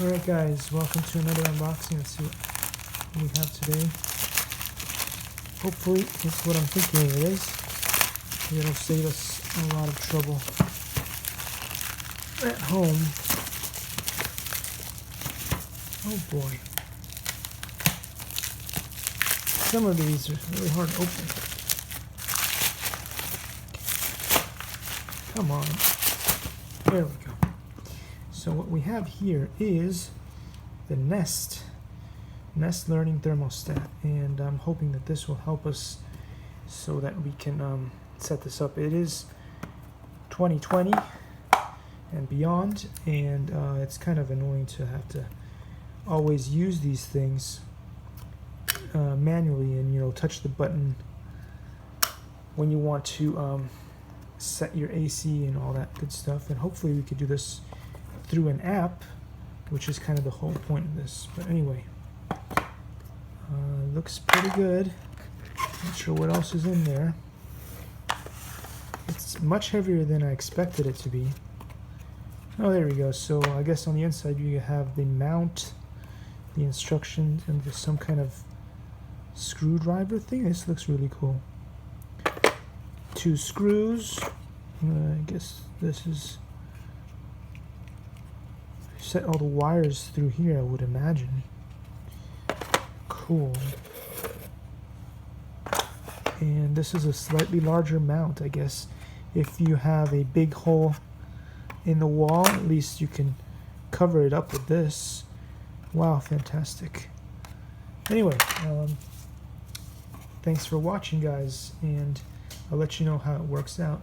Alright guys, welcome to another unboxing. Let's see what we have today. Hopefully it's what I'm thinking it is. It'll save us a lot of trouble at home. Oh boy. Some of these are really hard to open. Come on. There we go. So what we have here is the Nest Learning Thermostat, and I'm hoping that this will help us so that we can set this up. It is 2020 and beyond, and it's kind of annoying to have to always use these things manually and touch the button when you want to set your AC and all that good stuff. And hopefully we could do this through an app, which is kind of the whole point of this. But anyway, looks pretty good. Not sure what else is in there. It's much heavier than I expected it to be. Oh, there we go. So I guess on the inside you have the mount, the instructions, and there's some kind of screwdriver thing. This looks really cool. 2 screws. I guess this is set all the wires through here, I would imagine. Cool. And this is a slightly larger mount, I guess. If you have a big hole in the wall, at least you can cover it up with this. Wow, fantastic. Anyway, thanks for watching, guys, and I'll let you know how it works out.